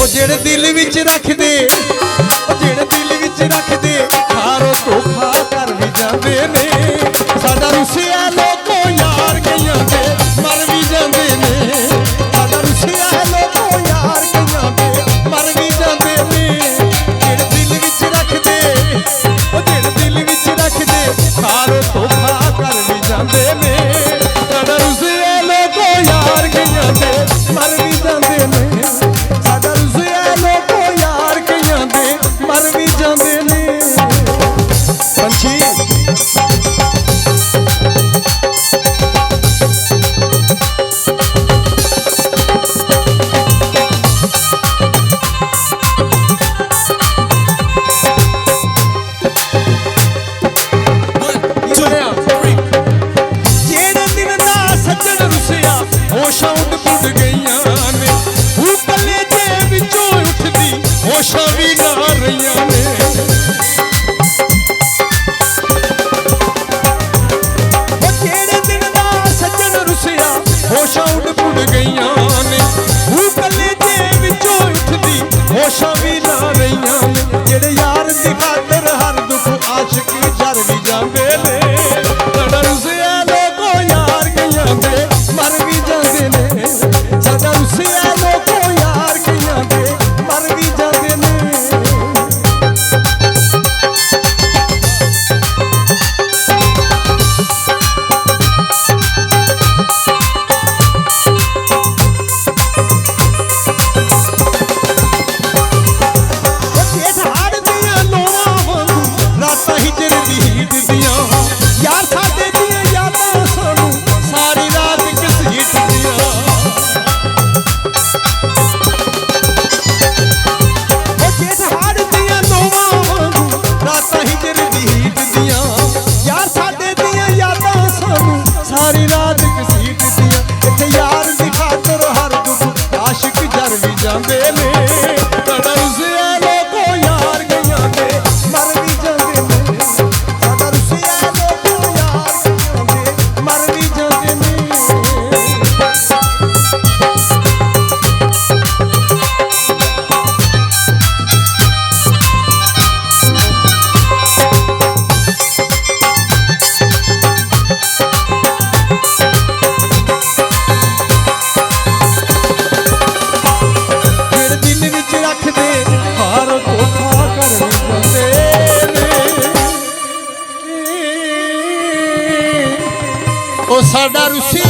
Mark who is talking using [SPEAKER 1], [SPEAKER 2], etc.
[SPEAKER 1] जेड़े दिल विच रख दे, जेड़े दिल विच रख दे हारो धोखा कर भी जांदे ने। साडा रुसिया लोको यार कईयां दे मर भी जांदे ने। साडा रुसिया लोको यार कईयां दे मर भी जांदे ने। जेड़े दिल विच रख दे, जेड़े दिल विच रख दे हारो धोखा कर भी जांदे ने। साडा रुसिया लोको यार कईयां दे मर भी जांदे ने। साडा रुसिया लोको यार कईयां दे मर भी जांदे ने। पंछी होशां उड पुड गईयां ने, कले जे विचों उठदी होशां भी ना रहियां ने। जेड़े दिन दा सज्जन रुसिया होशां उड पुड गईयां ने, कले जे विचों उठदी होशां भी ना रहियां ने। जेड़े यार दी खातर हर दुख आशिक जर भी जांदे ने। साडा रुसिया लोको यार कईयां दे मर भी जांदे ने। साडा रुसिया लोको यार कईयां दे मर भी जांदे ने। जेठ हाड़ दियां लोआं वांगू रातां हिजर दी हिटदियां, यार साडे दियां यादां सानू सारी रात घसीटदियां। जेठ हाड़ दियां लोआं वांगू रातां हिजर दी हिटदियां, यार साडे दियां यादां सानू सारी रात घसीटदियां। इत्थे यार दी खातर हर दुख आशिक जर भी जांदे ने। साडा रुसिया लोको यार कईयां दे मर भी जांदे ने। साडा रुसिया लोको यार कईयां दे मर भी जांदे ने। जेड़े दिल विच रख दे हार धोखा कर भी जांदे ने। ओ साडा रुसिया